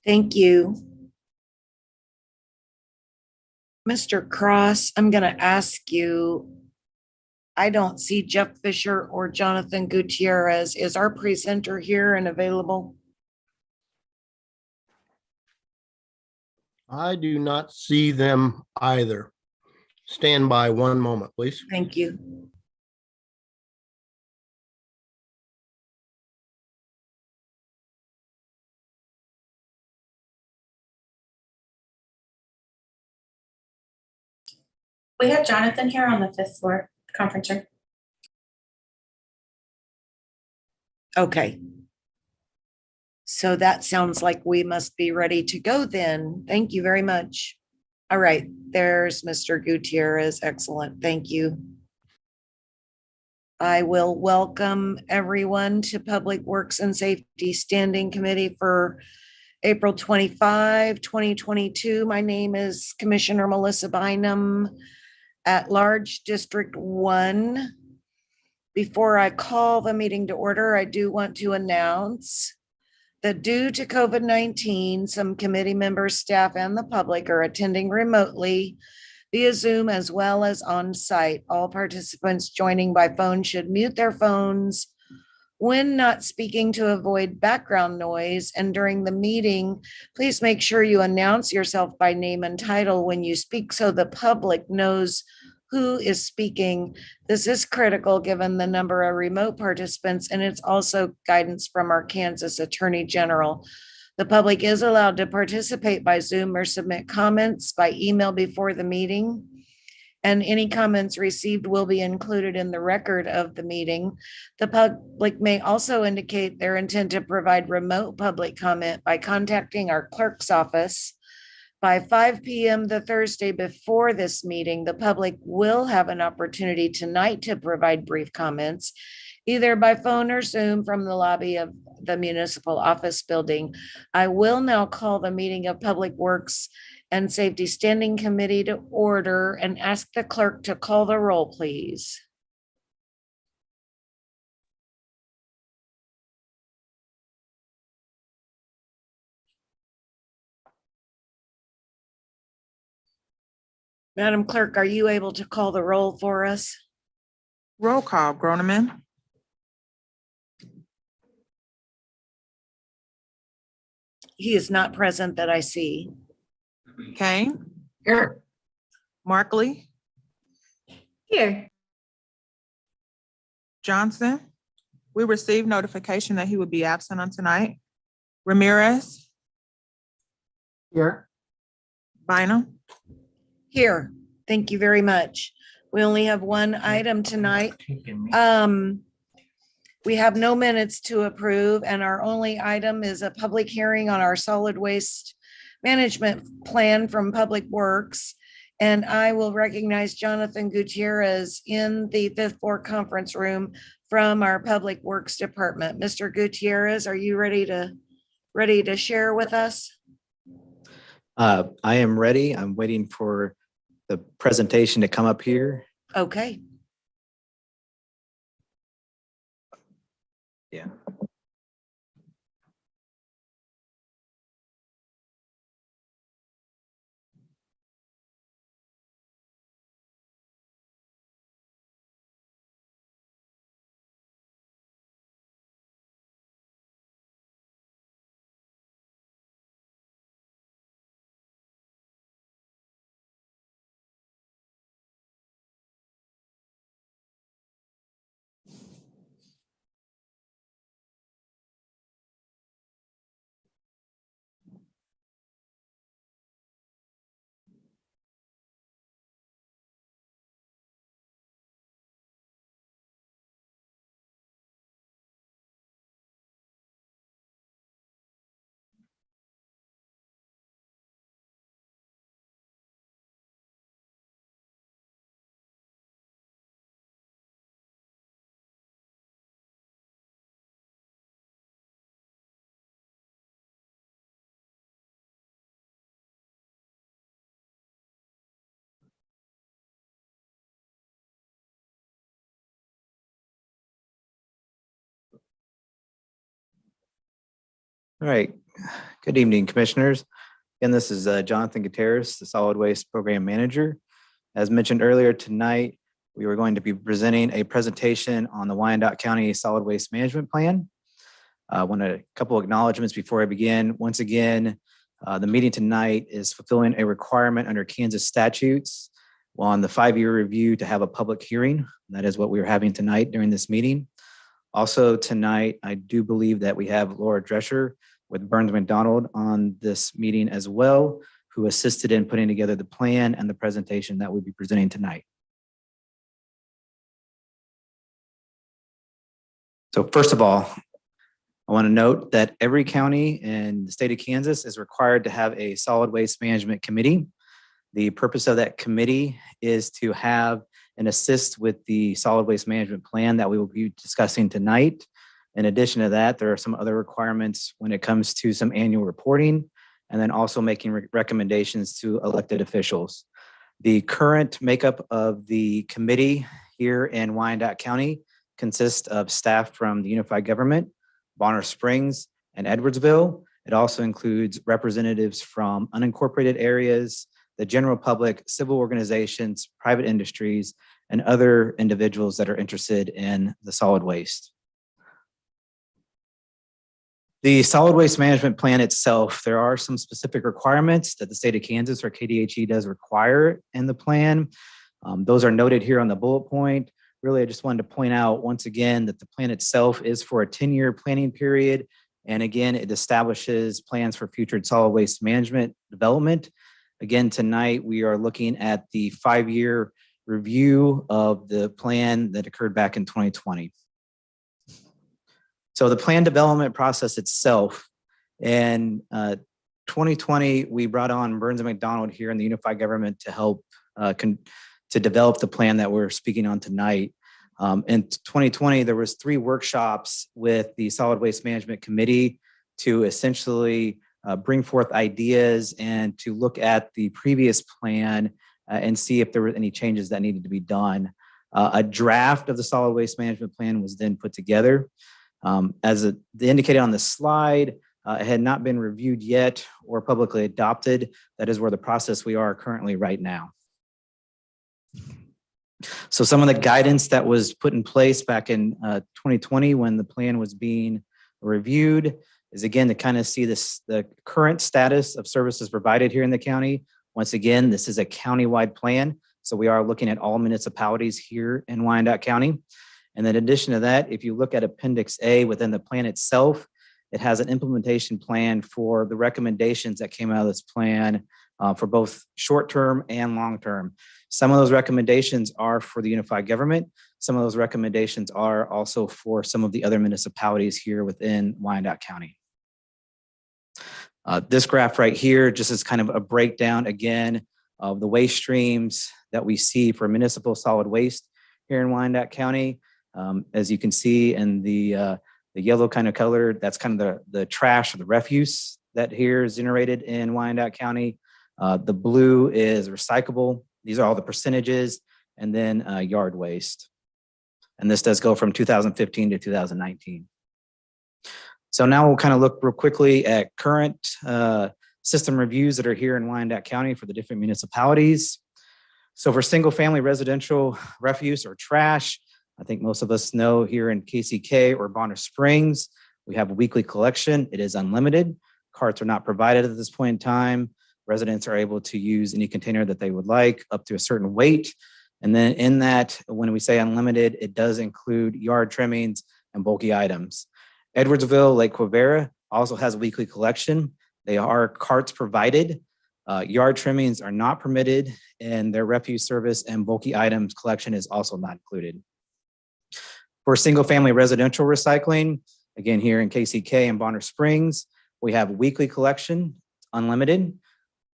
Thank you. Mr. Cross, I'm going to ask you, I don't see Jeff Fisher or Jonathan Gutierrez. Is our presenter here and available? I do not see them either. Stand by one moment, please. Thank you. We have Jonathan here on the 5th floor conference room. Okay. So that sounds like we must be ready to go then. Thank you very much. All right, there's Mr. Gutierrez. Excellent. Thank you. I will welcome everyone to Public Works and Safety Standing Committee for April 25, 2022. My name is Commissioner Melissa Bynum, at large District 1. Before I call the meeting to order, I do want to announce that due to COVID-19, some committee members, staff, and the public are attending remotely via Zoom as well as on site. All participants joining by phone should mute their phones when not speaking to avoid background noise. And during the meeting, please make sure you announce yourself by name and title when you speak so the public knows who is speaking. This is critical given the number of remote participants, and it's also guidance from our Kansas Attorney General. The public is allowed to participate by Zoom or submit comments by email before the meeting, and any comments received will be included in the record of the meeting. The public may also indicate their intent to provide remote public comment by contacting our clerk's office. By 5 p.m. the Thursday before this meeting, the public will have an opportunity tonight to provide brief comments, either by phone or Zoom from the lobby of the municipal office building. I will now call the meeting of Public Works and Safety Standing Committee to order and ask the clerk to call the roll, please. Madam Clerk, are you able to call the roll for us? Roll call, Groneman. He is not present that I see. Kane. Here. Markley. Here. Johnson. We received notification that he would be absent on tonight. Ramirez. Here. Bynum. Here. Thank you very much. We only have one item tonight. We have no minutes to approve, and our only item is a public hearing on our solid waste management plan from Public Works. And I will recognize Jonathan Gutierrez in the 5th floor conference room from our Public Works Department. Mr. Gutierrez, are you ready to share with us? I am ready. I'm waiting for the presentation to come up here. Okay. Yeah. All right, Good evening, Commissioners. Again, this is Jonathan Gutierrez, the Solid Waste Program Manager. As mentioned earlier tonight, we were going to be presenting a presentation on the Wyandotte County Solid Waste Management Plan. I want a couple of acknowledgements before I begin. Once again, the meeting tonight is fulfilling a requirement under Kansas statutes on the 5-year review to have a public hearing. That is what we are having tonight during this meeting. Also tonight, I do believe that we have Laura Drescher with Burns McDonald on this meeting as well, who assisted in putting together the plan and the presentation that we'll be presenting tonight. So first of all, I want to note that every county in the state of Kansas is required to have a solid waste management committee. The purpose of that committee is to have and assist with the solid waste management plan that we will be discussing tonight. In addition to that, there are some other requirements when it comes to some annual reporting, and then also making recommendations to elected officials. The current makeup of the committee here in Wyandotte County consists of staff from the unified government, Bonner Springs, and Edwardsville. It also includes representatives from unincorporated areas, the general public, civil organizations, private industries, and other individuals that are interested in the solid waste. The solid waste management plan itself, there are some specific requirements that the state of Kansas or KDHE does require in the plan. Those are noted here on the bullet point. Really, I just wanted to point out once again that the plan itself is for a 10-year planning period. And again, it establishes plans for future solid waste management development. Again, tonight we are looking at the 5-year review of the plan that occurred back in 2020. So the plan development process itself, in 2020, we brought on Burns McDonald here in the unified government to help to develop the plan that we're speaking on tonight. In 2020, there was 3 workshops with the Solid Waste Management Committee to essentially bring forth ideas and to look at the previous plan and see if there were any changes that needed to be done. A draft of the Solid Waste Management Plan was then put together. As indicated on the slide, it had not been reviewed yet or publicly adopted. That is where the process we are currently right now. So some of the guidance that was put in place back in 2020 when the plan was being reviewed is again to kind of see the current status of services provided here in the county. Once again, this is a countywide plan. So we are looking at all municipalities here in Wyandotte County. And in addition to that, if you look at Appendix A within the plan itself, it has an implementation plan for the recommendations that came out of this plan for both short-term and long-term. Some of those recommendations are for the unified government. Some of those recommendations are also for some of the other municipalities here within Wyandotte County. This graph right here just is kind of a breakdown again of the waste streams that we see for municipal solid waste here in Wyandotte County. As you can see in the yellow kind of color, that's kind of the trash or the refuse that here is generated in Wyandotte County. The blue is recyclable. These are all the percentages, and then yard waste. And this does go from 2015 to 2019. So now we'll kind of look real quickly at current system reviews that are here in Wyandotte County for the different municipalities. So for single family residential refuse or trash, I think most of us know here in KCK or Bonner Springs, we have a weekly collection. It is unlimited. Carts are not provided at this point in time. Residents are able to use any container that they would like up to a certain weight. And then in that, when we say unlimited, it does include yard trimmings and bulky items. Edwardsville, Lake Quivira also has a weekly collection. They are carts provided. Yard trimmings are not permitted, and their refuse service and bulky items collection is also not included. For single family residential recycling, again here in KCK and Bonner Springs, we have weekly collection, unlimited.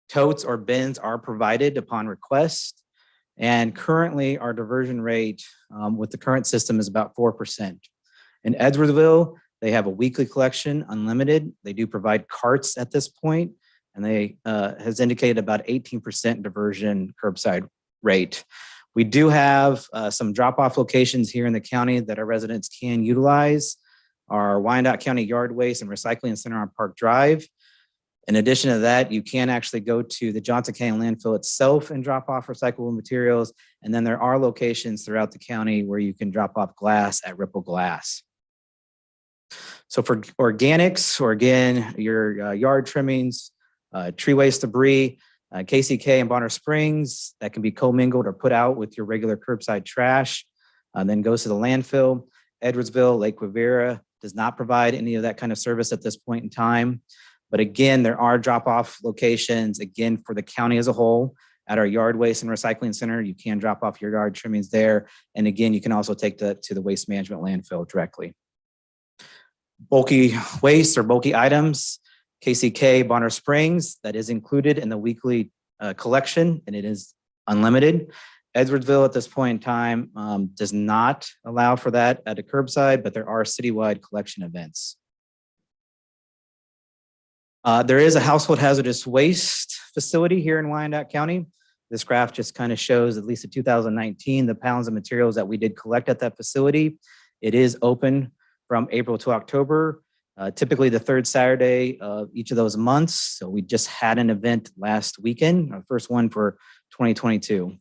Totes or bins are provided upon request. And currently our diversion rate with the current system is about 4%. In Edwardsville, they have a weekly collection, unlimited. They do provide carts at this point, and they has indicated about 18% diversion curbside rate. We do have some drop-off locations here in the county that our residents can utilize. our Wyandotte County Yard Waste and Recycling Center on Park Drive. In addition to that, you can actually go to the Johnson County landfill itself and drop off recyclable materials. And then there are locations throughout the county where you can drop off glass at Ripple Glass. So for organics, or again, your yard trimmings, tree waste debris, KCK and Bonner Springs, that can be commingled or put out with your regular curbside trash, then goes to the landfill. Edwardsville, Lake Quivira does not provide any of that kind of service at this point in time. But again, there are drop-off locations, again, for the county as a whole. At our Yard Waste and Recycling Center, you can drop off your yard trimmings there. And again, you can also take that to the waste management landfill directly. Bulky waste or bulky items, KCK, Bonner Springs, that is included in the weekly collection, and it is unlimited. Edwardsville at this point in time does not allow for that at a curbside, but there are citywide collection events. There is a household hazardous waste facility here in Wyandotte County. This graph just kind of shows, at least in 2019, the pounds of materials that we did collect at that facility. It is open from April to October, typically the third Saturday of each of those months. So we just had an event last weekend, our first one for 2022.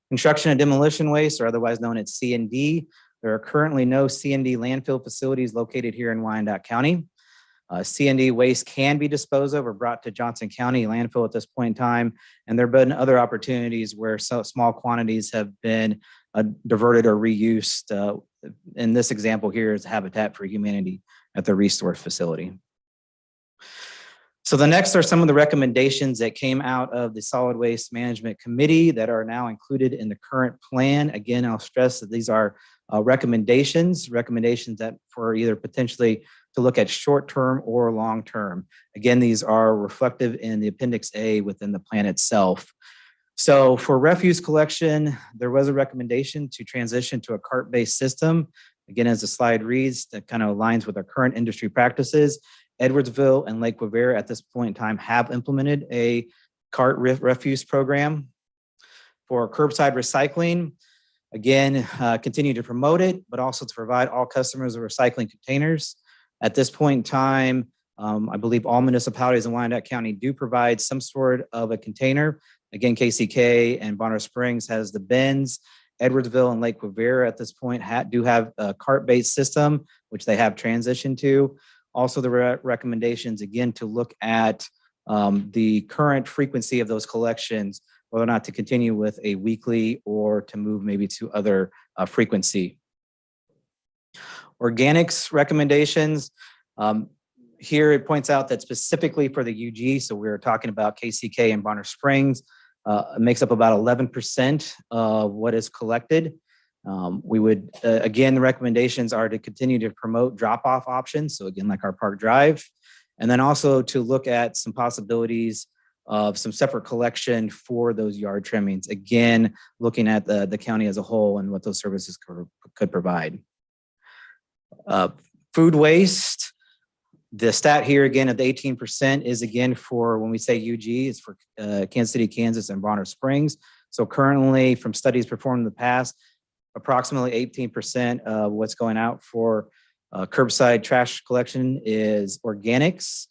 Construction and demolition waste, or otherwise known as C&D. There are currently no C&D landfill facilities located here in Wyandotte County. C&D waste can be disposed of or brought to Johnson County landfill at this point in time. And there have been other opportunities where small quantities have been diverted or reused. In this example here is Habitat for Humanity at the Resource facility. So the next are some of the recommendations that came out of the Solid Waste Management Committee that are now included in the current plan. Again, I'll stress that these are recommendations that for either potentially to look at short-term or long-term. Again, these are reflective in the Appendix A within the plan itself. So for refuse collection, there was a recommendation to transition to a cart-based system. Again, as the slide reads, that kind of aligns with our current industry practices. Edwardsville and Lake Quivira at this point in time have implemented a cart refuse program. For curbside recycling, again, continue to promote it, but also to provide all customers with recycling containers. At this point in time, I believe all municipalities in Wyandotte County do provide some sort of a container. Again, KCK and Bonner Springs has the bins. Edwardsville and Lake Quivira at this point do have a cart-based system, which they have transitioned to. Also, the recommendations, again, to look at the current frequency of those collections, whether or not to continue with a weekly or to move maybe to other frequency. Organics recommendations. Here it points out that specifically for the UG, so we're talking about KCK and Bonner Springs, it makes up about 11% of what is collected. We would, again, the recommendations are to continue to promote drop-off options. So again, like our Park Drive, and then also to look at some possibilities of some separate collection for those yard trimmings. Again, looking at the county as a whole and what those services could provide. Food waste, the stat here again of the 18% is again for when we say UG, it's for Kansas City, Kansas and Bonner Springs. So currently from studies performed in the past, approximately 18% of what's going out for curbside trash collection is organics.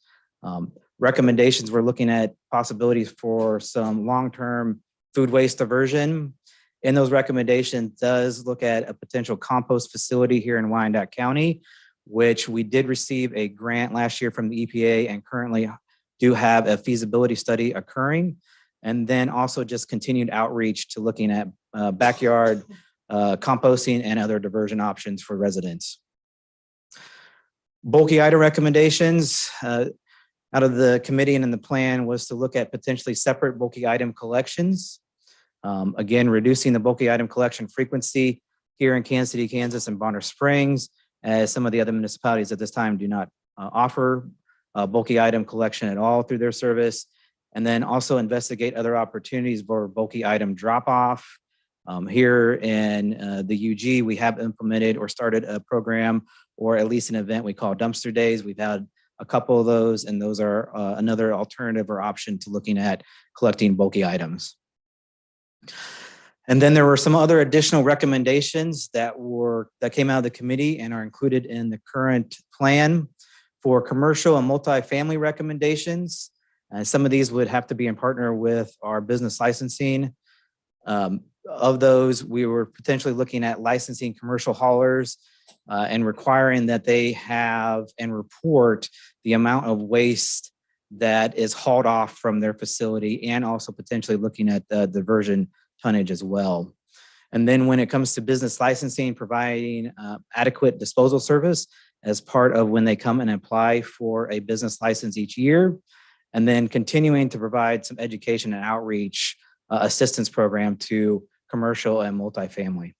Recommendations, we're looking at possibilities for some long-term food waste diversion. In those recommendations does look at a potential compost facility here in Wyandotte County, which we did receive a grant last year from the EPA and currently do have a feasibility study occurring. And then also just continued outreach to looking at backyard composting and other diversion options for residents. Bulky item recommendations out of the committee and in the plan was to look at potentially separate bulky item collections. Again, reducing the bulky item collection frequency here in Kansas City, Kansas and Bonner Springs, as some of the other municipalities at this time do not offer bulky item collection at all through their service. And then also investigate other opportunities for bulky item drop-off. Here in the UG, we have implemented or started a program or at least an event we call Dumpster Days. We've had a couple of those, and those are another alternative or option to looking at collecting bulky items. And then there were some other additional recommendations that came out of the committee and are included in the current plan for commercial and multifamily recommendations. Some of these would have to be in partner with our business licensing. Of those, we were potentially looking at licensing commercial haulers and requiring that they have and report the amount of waste that is hauled off from their facility, and also potentially looking at the diversion tonnage as well. And then when it comes to business licensing, providing adequate disposal service as part of when they come and apply for a business license each year, and then continuing to provide some education and outreach assistance program to commercial and multifamily.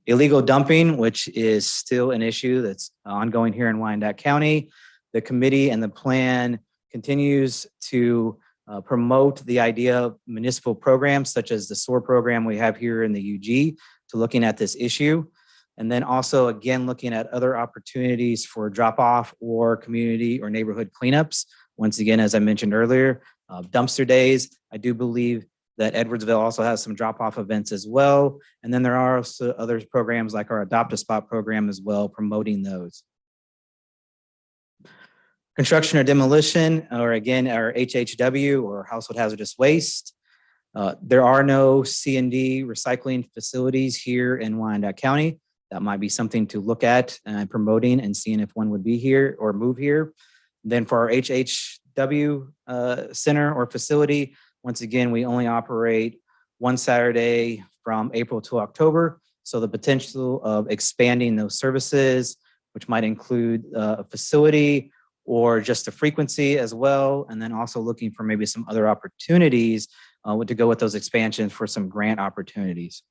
Illegal dumping, which is still an issue that's ongoing here in Wyandotte County. The committee and the plan continues to promote the idea of municipal programs such as the SOAR program we have here in the UG to looking at this issue. And then also, again, looking at other opportunities for drop-off or community or neighborhood cleanups. Once again, as I mentioned earlier, dumpster days. I do believe that Edwardsville also has some drop-off events as well. And then there are also other programs like our Adopt a Spot program as well, promoting those. Construction or demolition, or again, our HHW or household hazardous waste. There are no C&D recycling facilities here in Wyandotte County. That might be something to look at and promoting and seeing if one would be here or move here. Then for our HHW center or facility, once again, we only operate one Saturday from April to October. So the potential of expanding those services, which might include a facility or just a frequency as well. And then also looking for maybe some other opportunities to go with those expansions for some grant opportunities.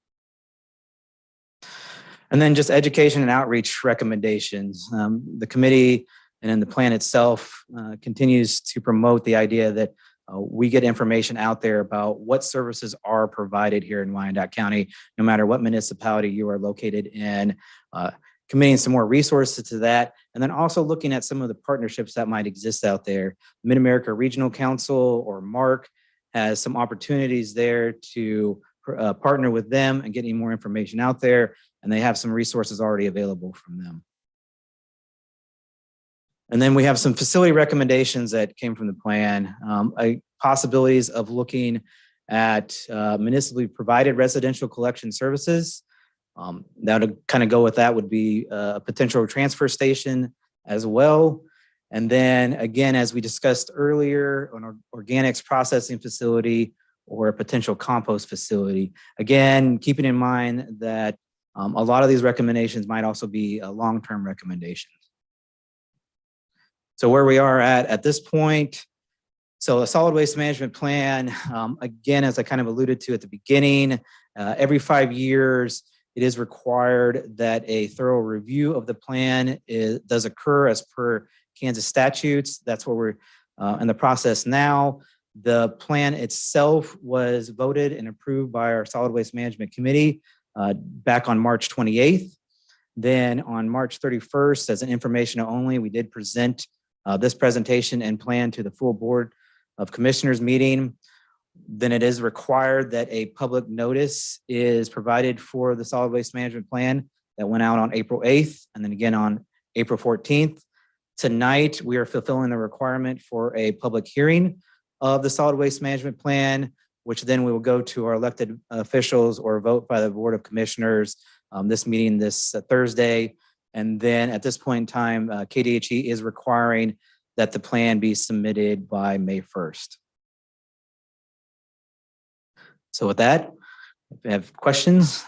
And then just education and outreach recommendations. The committee and in the plan itself continues to promote the idea that we get information out there about what services are provided here in Wyandotte County, no matter what municipality you are located in, committing some more resources to that, and then also looking at some of the partnerships that might exist out there. Mid-America Regional Council or MARC has some opportunities there to partner with them and getting more information out there, and they have some resources already available from them. And then we have some facility recommendations that came from the plan, possibilities of looking at municipally provided residential collection services. That would kind of go with that would be a potential transfer station as well. And then again, as we discussed earlier, an organics processing facility or a potential compost facility. Again, keeping in mind that a lot of these recommendations might also be long-term recommendations. So where we are at this point, so a solid waste management plan, again, as I kind of alluded to at the beginning, every 5 years, it is required that a thorough review of the plan does occur as per Kansas statutes. That's what we're in the process now. The plan itself was voted and approved by our Solid Waste Management Committee back on March 28th. Then on March 31st, as an informational only, we did present this presentation and plan to the full Board of Commissioners meeting. Then it is required that a public notice is provided for the solid waste management plan that went out on April 8th and then again on April 14th. Tonight, we are fulfilling the requirement for a public hearing of the solid waste management plan, which then we will go to our elected officials or vote by the Board of Commissioners this meeting this Thursday. And then at this point in time, KDHE is requiring that the plan be submitted by May 1st. So with that, if you have questions,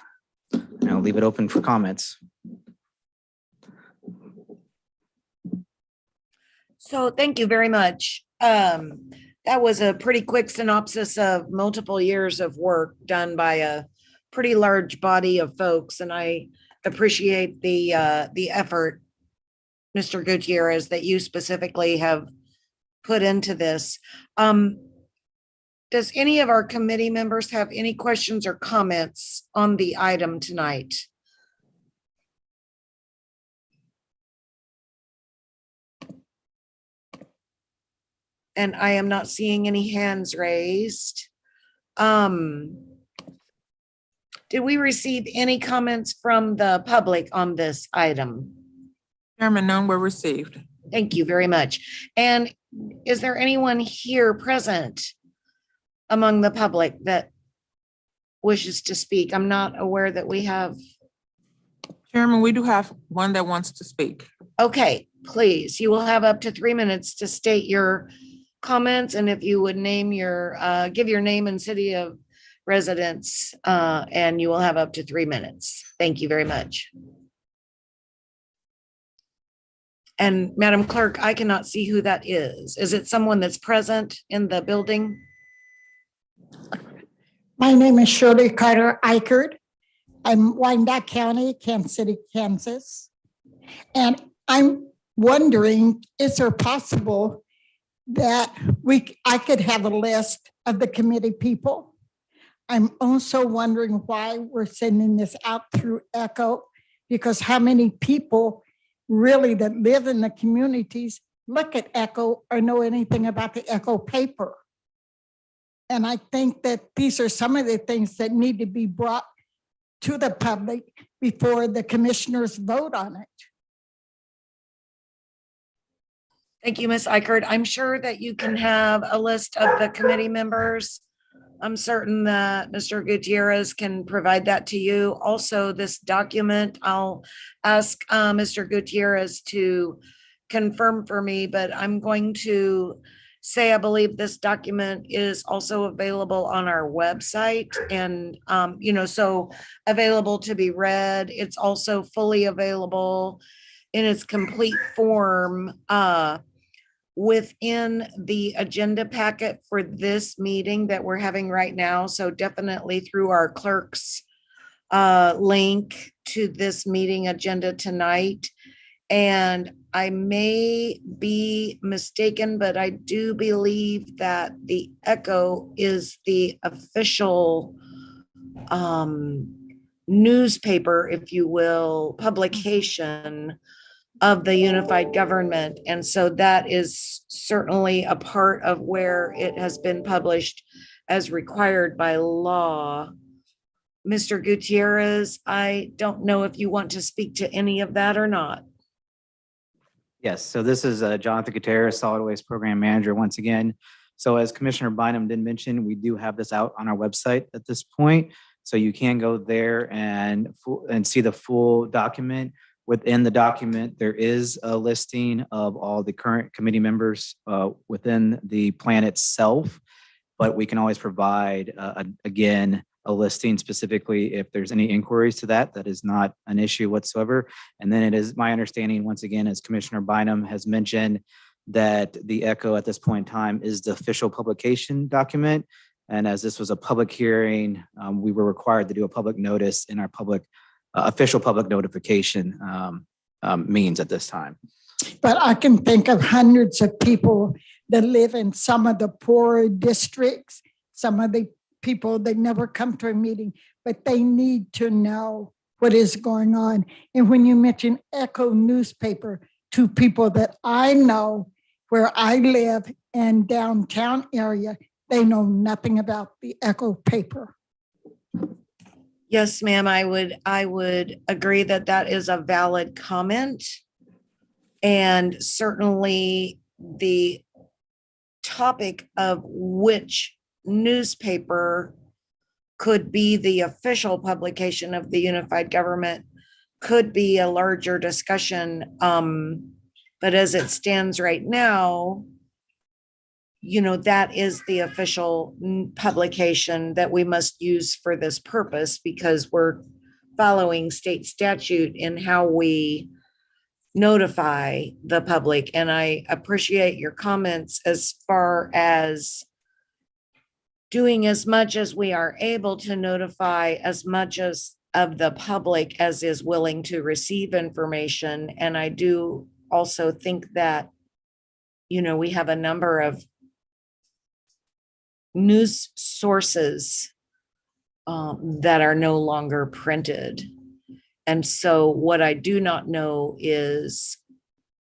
I'll leave it open for comments. So thank you very much. That was a pretty quick synopsis of multiple years of work done by a pretty large body of folks, and I appreciate the effort, Mr. Gutierrez, that you specifically have put into this. Does any of our committee members have any questions or comments on the item tonight? And I am not seeing any hands raised. Did we receive any comments from the public on this item? Chairman, none were received. Thank you very much. And is there anyone here present among the public that wishes to speak? I'm not aware that we have. Chairman, we do have one that wants to speak. Okay, please, you will have up to 3 minutes to state your comments, and if you would name your, give your name and city of residence, and you will have up to 3 minutes. Thank you very much. And Madam Clerk, I cannot see who that is. Is it someone that's present in the building? My name is Shirley Carter Eichert. I'm Wyandotte County, Kansas City, Kansas. And I'm wondering, is there possible that I could have a list of the committee people? I'm also wondering why we're sending this out through ECHO, because how many people really that live in the communities look at ECHO or know anything about the ECHO paper? And I think that these are some of the things that need to be brought to the public before the commissioners vote on it. Thank you, Ms. Eichert. I'm sure that you can have a list of the committee members. I'm certain that Mr. Gutierrez can provide that to you. Also, this document, I'll ask Mr. Gutierrez to confirm for me, but I'm going to say I believe this document is also available on our website and, so available to be read. It's also fully available in its complete form within the agenda packet for this meeting that we're having right now. So definitely through our clerk's link to this meeting agenda tonight. And I may be mistaken, but I do believe that the ECHO is the official newspaper, if you will, publication of the unified government. And so that is certainly a part of where it has been published as required by law. Mr. Gutierrez, I don't know if you want to speak to any of that or not. Yes, so this is Jonathan Gutierrez, Solid Waste Program Manager once again. So as Commissioner Bynum did mention, we do have this out on our website at this point. So you can go there and see the full document. Within the document, there is a listing of all the current committee members within the plan itself, but we can always provide, again, a listing specifically if there's any inquiries to that. That is not an issue whatsoever. And then it is my understanding, once again, as Commissioner Bynum has mentioned, that the ECHO at this point in time is the official publication document. And as this was a public hearing, we were required to do a public notice in our public official public notification means at this time. But I can think of hundreds of people that live in some of the poorer districts, some of the people that never come to a meeting, but they need to know what is going on. And when you mention ECHO newspaper to people that I know where I live in downtown area, they know nothing about the ECHO paper. Yes, ma'am, I would agree that that is a valid comment. And certainly the topic of which newspaper could be the official publication of the unified government could be a larger discussion. But as it stands right now, that is the official publication that we must use for this purpose, because we're following state statute in how we notify the public. And I appreciate your comments as far as doing as much as we are able to notify as much as of the public as is willing to receive information. And I do also think that, we have a number of news sources that are no longer printed. And so what I do not know is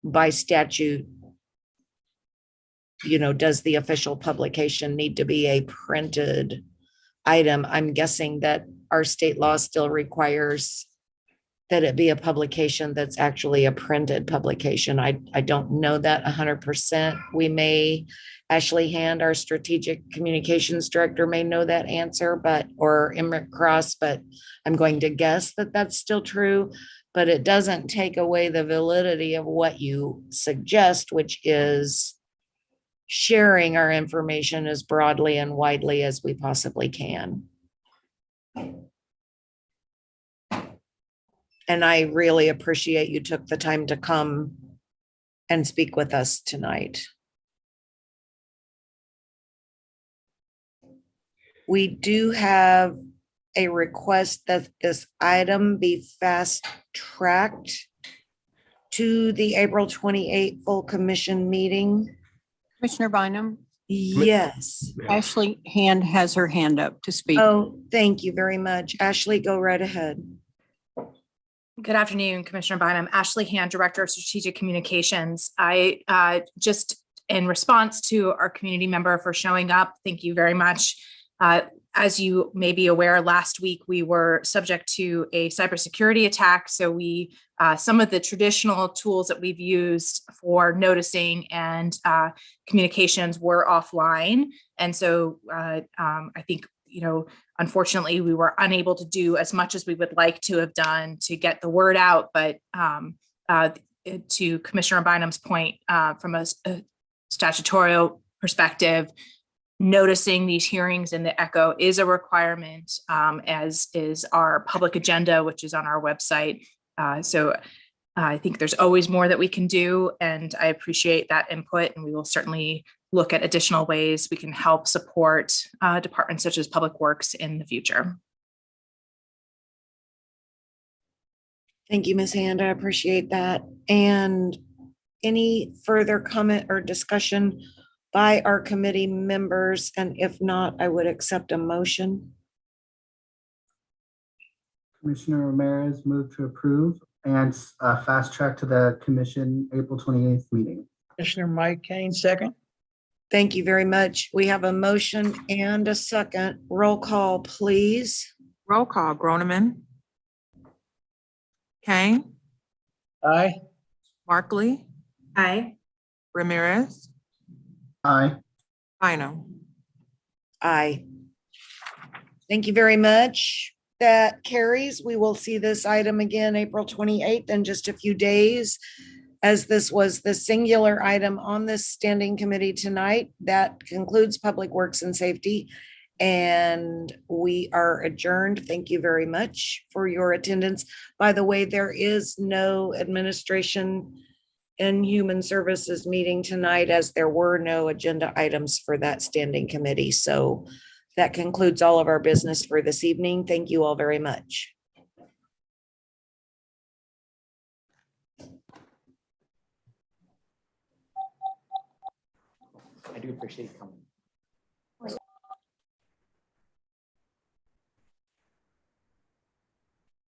by statute, does the official publication need to be a printed item? I'm guessing that our state law still requires that it be a publication that's actually a printed publication. I don't know that 100%. We may, Ashley Hand, our strategic communications director, may know that answer, or Emmerich Cross, but I'm going to guess that that's still true. But it doesn't take away the validity of what you suggest, which is sharing our information as broadly and widely as we possibly can. And I really appreciate you took the time to come and speak with us tonight. We do have a request that this item be fast tracked to the April 28th full commission meeting. Commissioner Bynum, Yes. Ashley Hand has her hand up to speak. Oh, thank you very much. Ashley, go right ahead. Good afternoon, Commissioner Bynum. Ashley Hand, Director of Strategic Communications. I just, in response to our community member for showing up, thank you very much. As you may be aware, last week we were subject to a cybersecurity attack. So some of the traditional tools that we've used for noticing and communications were offline. And so I think, unfortunately, we were unable to do as much as we would like to have done to get the word out. But to Commissioner Bynum's point, from a statutorial perspective, noticing these hearings in the ECHO is a requirement, as is our public agenda, which is on our website. So I think there's always more that we can do, and I appreciate that input, and we will certainly look at additional ways we can help support departments such as Public Works in the future. Thank you, Ms. Hand. I appreciate that. And any further comment or discussion by our committee members? And if not, I would accept a motion. Commissioner Ramirez moved to approve and fast track to the commission April 28th meeting. Commissioner Mike Kane, second. Thank you very much. We have a motion and a second. Roll call, please. Roll call, Groneman. Kane, Aye. Markley, Aye. Ramirez, Aye. Bynum. Aye. Thank you very much. That carries. We will see this item again April 28th in just a few days. As this was the singular item on this standing committee tonight, that concludes Public Works and Safety. And we are adjourned. Thank you very much for your attendance. By the way, there is no Administration and Human Services meeting tonight, as there were no agenda items for that standing committee. So that concludes all of our business for this evening. Thank you all very much. I do appreciate you coming.